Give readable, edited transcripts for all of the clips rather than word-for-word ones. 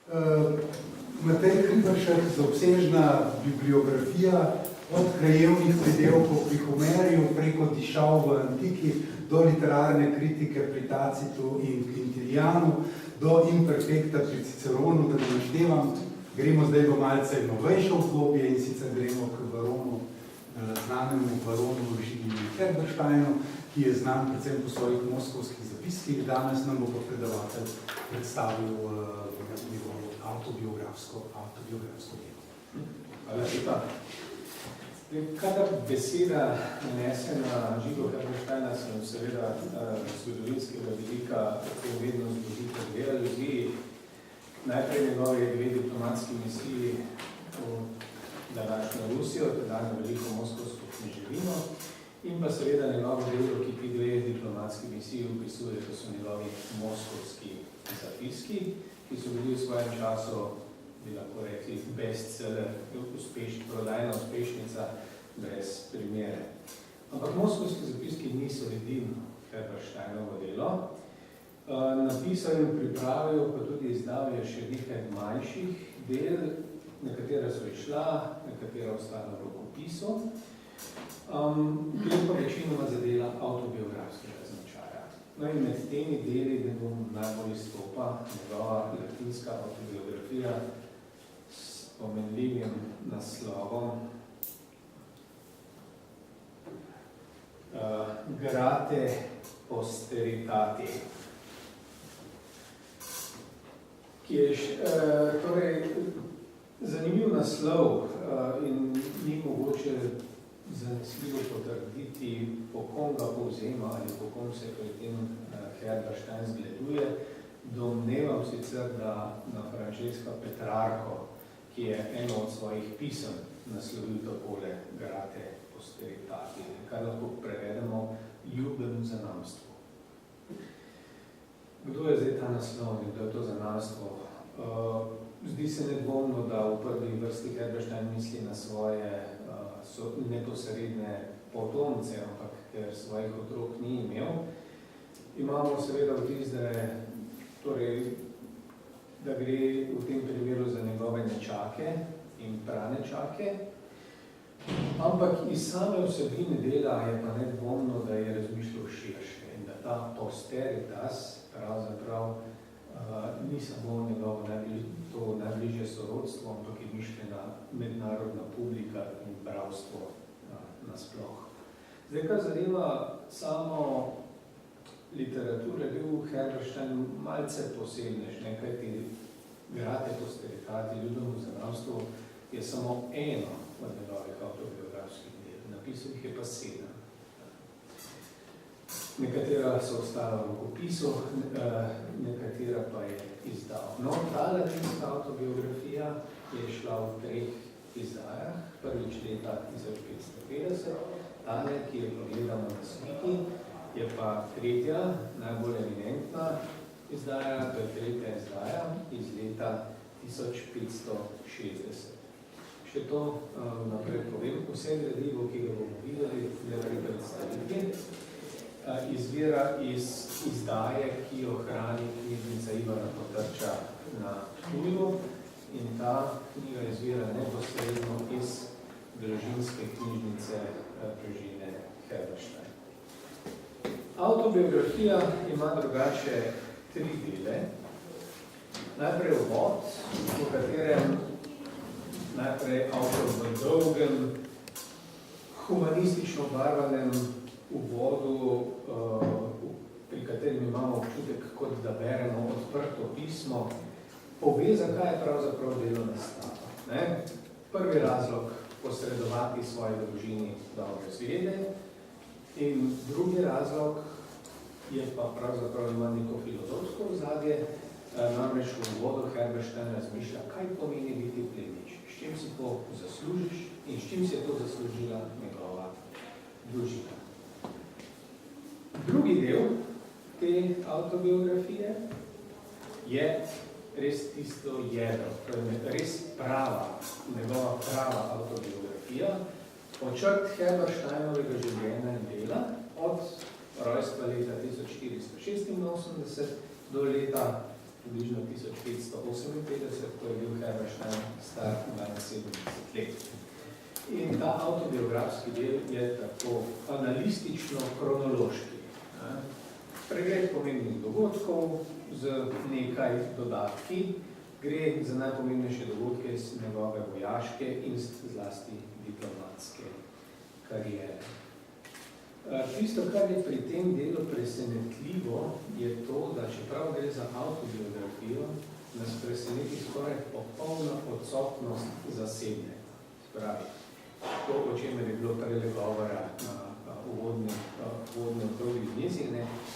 Matej Hriberšek, zaobsežna bibliografija, od krajevnih pridelkov pri Homerju, preko dišav v antiki, do literarne kritike pri Tacitu in Quintilianu, do imperfekta pri Ciceronu, da ne naštevam. Gremo zdaj v malce novejše obdobje in sicer gremo k baronu, znanemu baronu Žilinu Herbersteinu, ki je znan predvsem po svojih moskovskih zapiskih. Danes nam bo predavatelj predstavil njegovo autobiografsko delo. Hvala lepa. Kadar beseda nese na Žigo Herbersteina, sem seveda zgodovinskega vidika vedno zbudite dve aluziji. Najprej njegove dve diplomatski misiji v današnjo Rusijo, tedajno veliko moskovsko književino, in pa seveda njegovo delo, ki ti dve diplomatski misiji opisuje, to so njegovi moskovski zapiski, ki so bili v svojem času, bi lahko rekli, bestseller, prodajna uspešnica brez primere. Ampak moskovski zapiski niso edino Herbersteinovo delo. Napisal in pripravil, pa tudi izdal je še nekaj manjših del, nekatera so išla, nekatera ostala v rokopisu. Gre pa večinoma za dela autobiografskega značaja. No in med temi deli ne bom najbolj izstopa njegova latinska autobiografija s pomenljivim naslovom Grate posteritati, ki je torej zanimiv naslov in ni mogoče zanesljivo potrditi, po kom ga povzema ali po kom se pri tem Herberstein zgleduje. Domnevam sicer, da na Francesca Petrarco, ki je eno od svojih pisem naslovil takole Grate posteritati, kar lahko prevedemo ljubemu zanamstvu. Kdo je zdaj ta naslov in kdo je to zanamstvo? Zdi se nedvomno, da v prvi vrsti Herberstein misli na svoje neposredne potomce, ampak ker svojih otrok ni imel. Imamo seveda vtis, da gre v tem primeru za njegove nečake in pranečake, ampak iz same vsebine dela je pa nedvomno, da je razmišljal širše in da ta posteritas pravzaprav ni samo njegovo najbližje sorodstvo, ampak je mišljena mednarodna publika in bravstvo nasploh. Zdaj, kar zadeva samo literature, bil Herberstein malce posebnež, nekaj ti Grate posteritati, ljubemu zanamstvu, je samo eno od njegovih autobiografskih del. Napisal jih je pa 7. Nekatera so ostala v rokopisu, nekatera pa je izdal. No, ta latinska autobiografija je šla v 3 izdajah, prvič leta 1550, tale, ki jo pogledamo na sliki, je pa 3., najbolj eminentna izdaja, to je 3. izdaja iz leta 1560. Še to naprej povem, vse gradivo, ki ga bomo videli, gledali predstaviti, izvira iz izdaje, ki jo hrani knjižnica Ivana Potrča na Ptuju, in ta knjiga izvira neposredno iz družinske knjižnice družine Herberstein. Autobiografija ima drugače 3 dele. Najprej uvod, v katerem najprej avtor v dolgem, humanistično barvanem uvodu, pri katerem imamo občutek, kot da beremo odprto pismo, pove, zakaj je pravzaprav delo nastalo. Prvi razlog, posredovati svoji družini dobre zvede, in drugi razlog je pa pravzaprav ima neko filozofsko ozadje, namreč v uvodu Herberstein razmišlja, kaj pomeni biti plemič, s čim si to zaslužiš in s čim si je to zaslužila njegova družina. Drugi del te autobiografije je res tisto jedro, res njegova prava autobiografija, počrt Herbersteinovega življenja in dela od rojstva leta 1486 do leta približno 1558, ko je bil Herberstein star 72 let. In ta avtobiografski del je tako analistično-kronološki. Pregled pomembnih dogodkov z nekaj dodatki, gre za najpomembnejše dogodke iz njegove vojaške in zlasti diplomatske kariere. Tisto, kar je pri tem delu presenetljivo, je to, da čeprav gre za avtobiografijo, nas preseneti skoraj popolna odsotnost zasebne. Spravi, to, o čemer je bilo prele govora na uvodnem okrogli dnezi,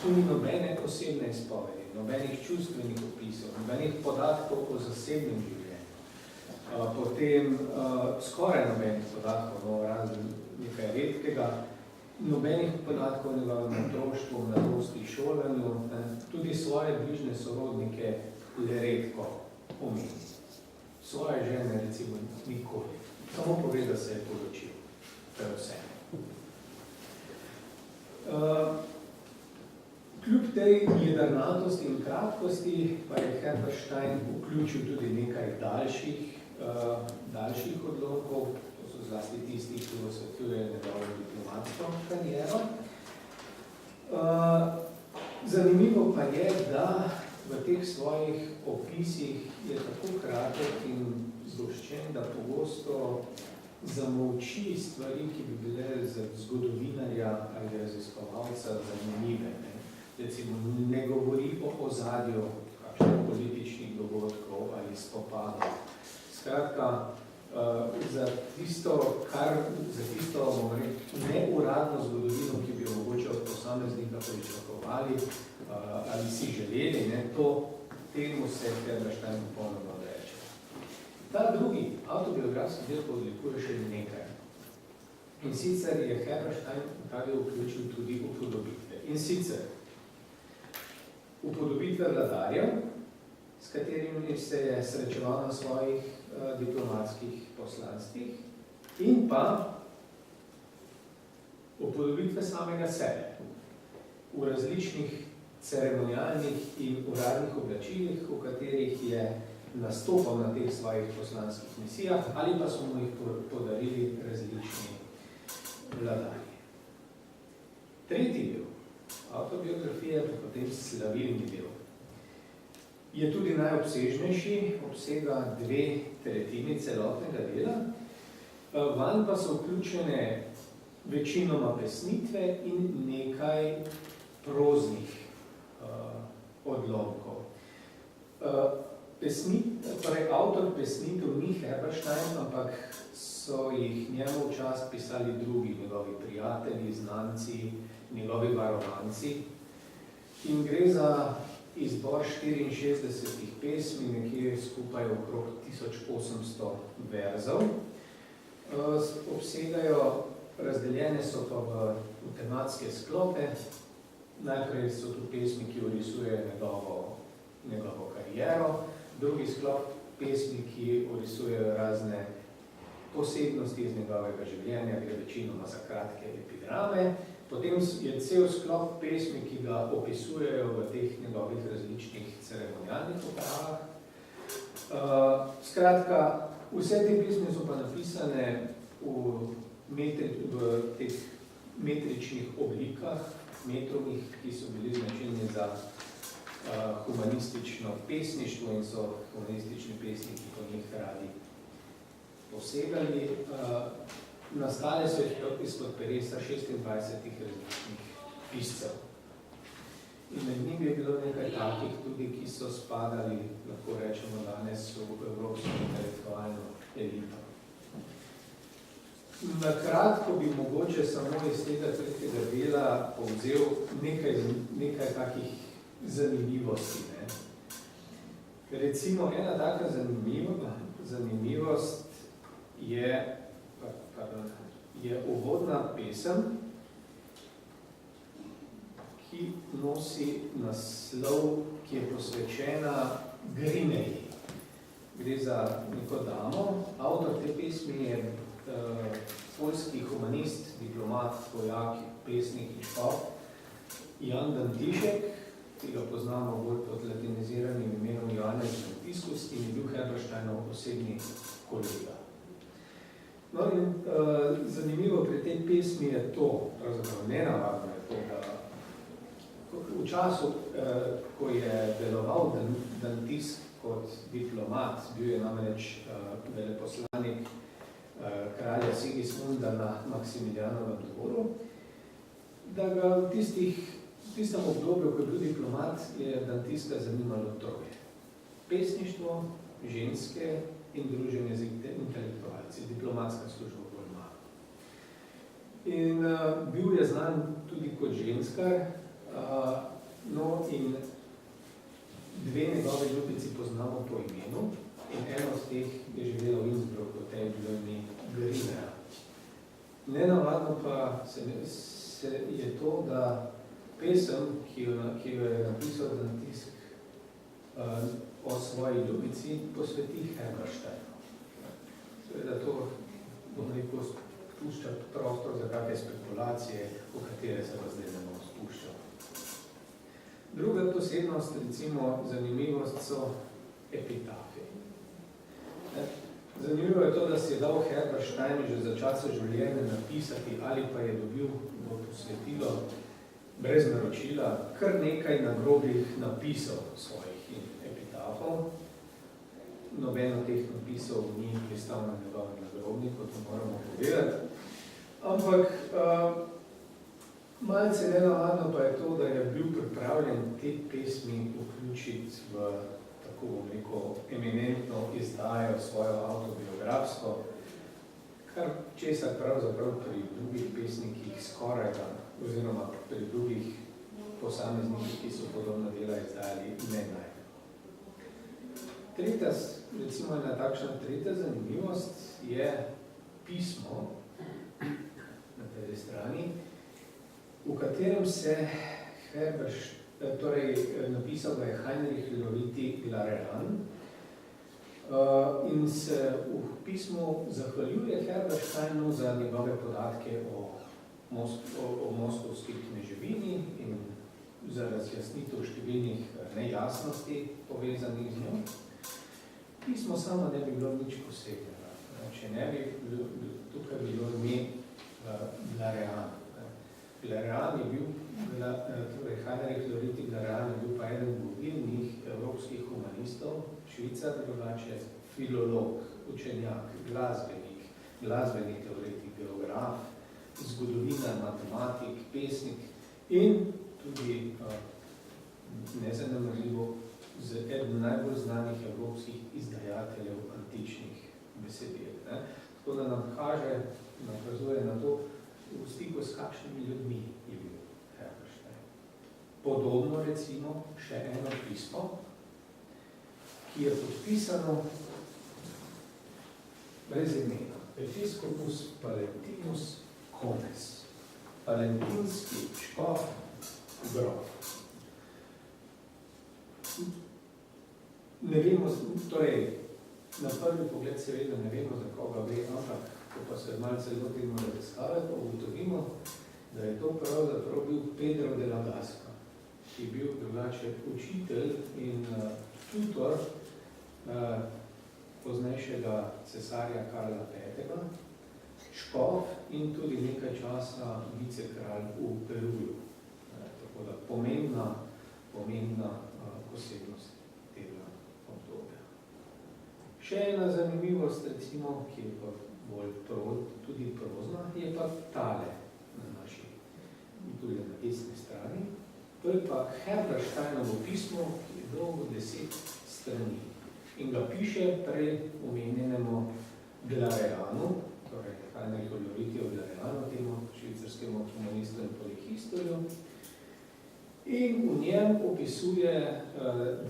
tu ni nobene osebne izpovedi, nobenih čustvenih opisov, nobenih podatkov o zasebnem življenju. Potem skoraj nobenih podatkov, razen nekaj redkega, nobenih podatkov o njegovem otroštvu, mladosti, šolanju, tudi svoje bližne sorodnike le redko omeni. Svoje žene recimo nikoli. Samo pove, da se je poročil. To je vse. Kljub tej jedrnatosti in kratkosti pa je Herberstein vključil tudi nekaj daljših odlomkov, to so zlasti tisti, ki osvetljuje njegovo diplomatsko kariero. Zanimivo pa je, da v teh svojih opisih je tako kratek in zgoščen, da pogosto zamolči stvari, ki bi bile za zgodovinarja ali raziskovalca zanimive. Recimo, ne govori o ozadju kakšnih političnih dogodkov ali spopadov. Skratka, za tisto neuradno zgodovino, ki bi jo mogoče od posameznika pričakovali ali si želeli, temu se Herberstein popolnoma odreče. Ta drugi avtobiografski del odlikuje še nekaj. In sicer je Herberstein v ta del vključil tudi upodobitve. In sicer upodobitve vladarjev, s katerimi se je srečeval na svojih diplomatskih poslanstvih, in pa upodobitve samega sebe v različnih ceremonialnih in uradnih oblačilih, v katerih je nastopal na teh svojih poslanskih misijah, ali pa so mu jih podarili različni vladarji. Tretji del avtobiografije, pa potem slavilni del, je tudi najobsežnejši, obsega 2/3 celotnega dela, vanj pa so vključene večinoma pesnitve in nekaj proznih odlomkov. Avtor pesnitev ni Herberstein, ampak so jih njemu v čast pisali drugi njegovi prijatelji, znanci, njegovi varovanci. In gre za izbor 64 pesmi, nekje skupaj okrog 1800 verzov. Obsegajo, razdeljene so pa v tematske sklope. Najprej so tu pesmi, ki orisujejo njegovo kariero, drugi sklop pesmi, ki orisujejo razne posebnosti iz njegovega življenja, gre večinoma za kratke epigrame. Potem je cel sklop pesmi, ki ga opisujejo v teh njegovih različnih ceremonialnih opravah. Skratka, vse te pesmi so pa napisane v teh metričnih oblikah, metrovih, ki so bili značilni za humanistično pesništvo in so humanistični pesniki po njih radi posegali. Nastale so izpod peresa 26 različnih piscev. In med njimi je bilo nekaj takih tudi, ki so spadali, lahko rečemo danes, v evropsko intelektualno elito. Na kratko bi mogoče samo iz tega tretjega dela povzel nekaj takih zanimivosti. Recimo, ena taka zanimivost je uvodna pesem, ki nosi naslov, ki je posvečena Grineji. Gre za neko damo. Avtor te pesmi je poljski humanist, diplomat, vojak, pesnik in škof Jan Dantišek, ki ga poznamo bolj pod latiniziranim imenom Joannes Ventiscus in je bil Herbersteinov osebni kolega. No in zanimivo pri tej pesmi je to, pravzaprav nenavadno je to, da v času, ko je deloval Dantis kot diplomat, bil je namreč veleposlanik kralja Sigismunda na Maksimilijanovem dvoru, da ga v tistem obdobju, ko je bil diplomat, je Dantiska zanimalo troje. Pesništvo, ženske in druženje z intelektualci, diplomatska služba bolj malo. In bil je znan tudi kot ženskar, no in dve njegove ljubici poznamo po imenu in eno od teh je živela v Innsbrucku, tej je bilo ime Grinea. Nenavadno pa je to, da pesem, ki jo je napisal Dantisk o svoji ljubici, posveti Herbersteinu. Seveda to, bom rekel, spušča prostor za kakve spekulacije, v katere se pa zdaj ne bomo spuščali. Druga posebnost, recimo zanimivost, so epitafi. Zanimivo je to, da si je dal Herberstein že za časa življenja napisati ali pa je dobil v posvetilo brez naročila kar nekaj nagrobnih napisov svojih epitafov. Noben od teh napisov ni pristal na njegovem nagrobniku, to moramo povedati. Ampak malce nenavadno pa je to, da je bil pripravljen te pesmi vključiti v tako bom rekel eminentno izdajo svojo autobiografsko, kar česar pravzaprav pri drugih pesnikih skoraj da, oziroma pri drugih posameznikih, ki so podobna dela izdajali, ne najde. Tretja, recimo ena takšna tretja zanimivost je pismo na tej strani, v katerem se napisal ga je Heinrich Loriti Glarean in se v pismu zahvaljuje Herbersteinu za njegove podatke o moskovski kneževini in za razjasnitev številnih nejasnosti povezanih z njo. Pismo samo ne bi bilo nič posebnega, če ne bi tukaj bilo ime Glarean. Glarean je bil, torej Heinrich Loriti Glarean je bil pa eden vodilnih evropskih humanistov, Švicar, drugače filolog, učenjak, glasbenik teoretik, geograf, zgodovinar, matematik, pesnik in tudi nezanemarljivo eden najbolj znanih evropskih izdajateljev antičnih besedil. Tako da nam nakazuje na to, v stiku s kakšnimi ljudmi je bil Herberstein. Podobno recimo še eno pismo, ki je podpisano brez imena. Episcopus Palentinus Comes. Palentinski škof grof. Ne vemo, torej, na prvi pogled seveda ne vemo, za koga gre, ampak ko pa se malce lotimo raziskave, pa ugotovimo, da je to pravzaprav bil Pedro de la Gasca, ki je bil drugače učitelj in tutor poznejšega cesarja Karla V, škof in tudi nekaj časa vicekralj v Peruju. Tako da pomembna posebnost tega obdobja. Še ena zanimivost, recimo, ki je pa bolj tudi prozna, je pa tale na naši, tudi na desni strani. To je pa Herbersteinovo pismo, ki je dolgo 10 strani. In ga piše prej omenjenemu Glareanu, torej Heinrichu Loritiju Glareanu, temu švicarskemu humanistu in polihistorju. In v njem opisuje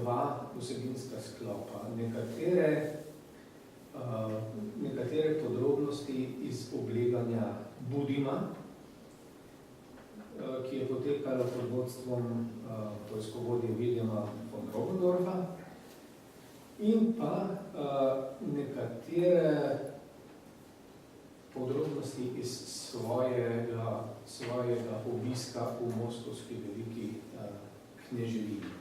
dva vsebinska sklopa. Nekatere podrobnosti iz obleganja Budima, ki je potekalo pod vodstvom vojskovodje Williama von Roggendorfa, in pa nekatere podrobnosti iz svojega obiska v moskovski veliki kneževini.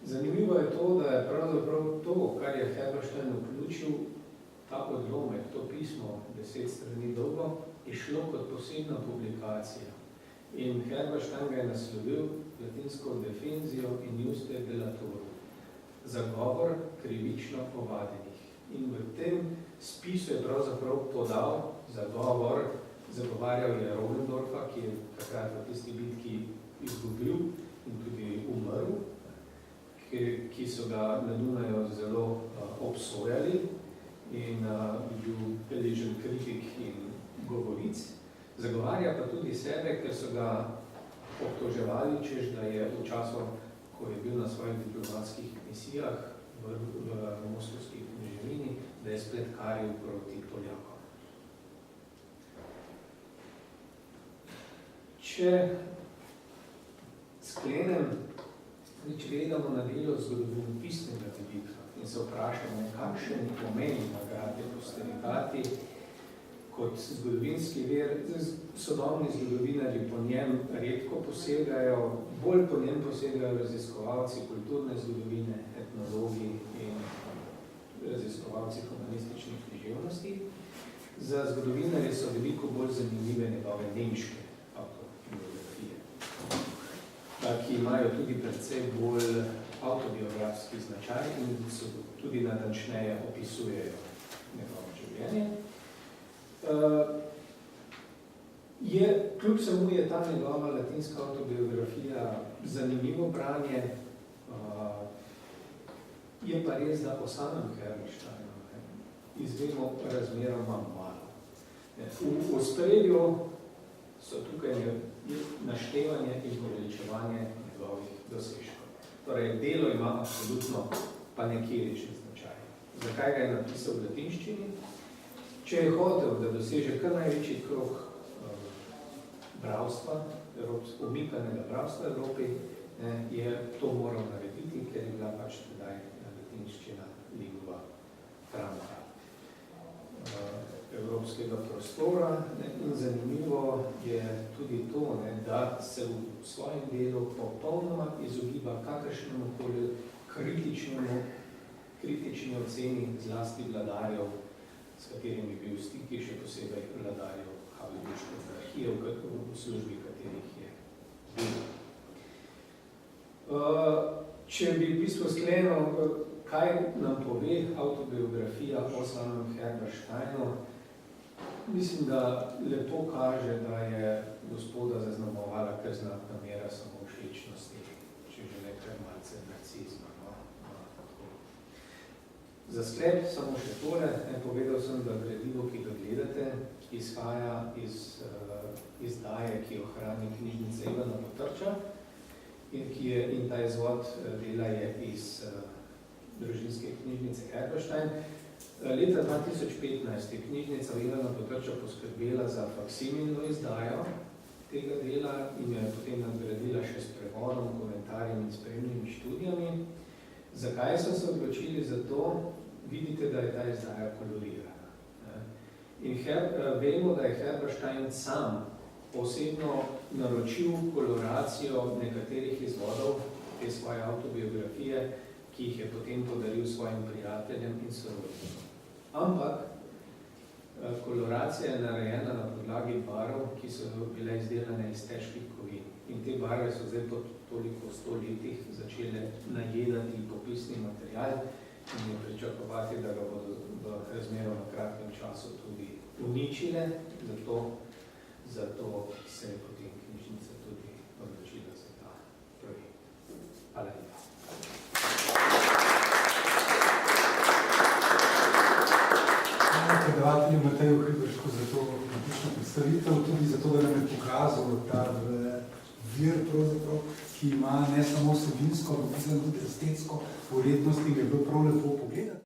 Zanimivo je to, da je pravzaprav to, kar je Herberstein vključil, ta odlomek, to pismo, 10 strani dolgo, je šlo kot posebna publikacija. In Herberstein ga je naslovil latinsko Defensio injuste delatorum, zagovor krivično ovadenih. In v tem spisu je pravzaprav podal zagovor, zagovarjal je Rollendorfa, ki je takrat v tisti bitki izgubil in tudi umrl, ki so ga na Dunaju zelo obsojali in bil deležen kritik in govoric. Zagovarja pa tudi sebe, ker so ga obtoževali, češ da je v času, ko je bil na svojih diplomatskih misijah v moskovski kneževini, da je spletkaril proti Poljakom. Če sklenem, če gledamo na delo zgodovinopisnega vidika in se vprašamo, kakšen pomen ima Grade posteritati kot zgodovinski vir, sodobni zgodovinarji po njem redko posegajo, bolj po njem posegajo raziskovalci kulturne zgodovine, etnologi in raziskovalci humanističnih književnosti. Za zgodovinarje so veliko bolj zanimive njegove nemške autobiografije, ki imajo tudi precej bolj autobiografski značaj in so tudi natančneje opisujejo njegovo življenje. Kljub samo je ta njegova latinska autobiografija zanimivo branje, je pa res, da o samem Herbersteinu izvemo razmeroma malo. V ospredju so tukaj naštevanje in poveličevanje njegovih dosežkov. Torej, delo ima absolutno panegirični značaj. Zakaj ga je napisal v latinščini? Če je hotel, da doseže kar največji krog bravstva, omikanega bravstva Evropi, je to moral narediti, ker je bila pač tedaj latinščina lingua franca evropskega prostora. In zanimivo je tudi to, da se v svojem delu popolnoma izogiba kakršnemu koli kritični oceni zlasti vladarjev, s katerimi bil v stiki, še posebej vladarjev Habsburške monarhije, v službi katerih je bil. Če bi v bistvu sklenil, kaj nam pove autobiografija o samem Herbersteinu, mislim, da lepo kaže, da je gospoda zaznamovala kar znatna mera samovšečnosti, če že nekaj malce narcizma. Za sklep samo še tole, povedal sem, da gradivo, ki ga gledate, izhaja iz izdaje, ki jo hrani knjižnica Ivana Potrča in ta izvod dela je iz družinske knjižnice Herberstein. Leta 2015 je knjižnica Ivana Potrča poskrbela za faksimilno izdajo tega dela in jo je potem nadgradila še s prevodom, komentarjem in spremnimi študijami. Zakaj so se odločili za to? Vidite, da je ta izdaja kolorirana. In vemo, da je Herberstein sam osebno naročil koloracijo nekaterih izvodov te svoje autobiografije, ki jih je potem podaril svojim prijateljem in sorodnikom. Ampak koloracija je narejena na podlagi barv, ki so bile izdelane iz težkih kovin. In te barve so zdaj po toliko 100 letih začele najedati popisni material in je pričakovati, da ga bodo v razmeroma kratkem času tudi uničile, zato se je potem knjižnica tudi odločila za ta projekt. Hvala lepa. Hvala predavatelju Mateju Hriberšku za to odlično predstavitev, tudi zato, da nam je pokazal ta vir, ki ima ne samo vsebinsko, ampak tudi estetsko vrednost in je bilo prav lepo pogledati.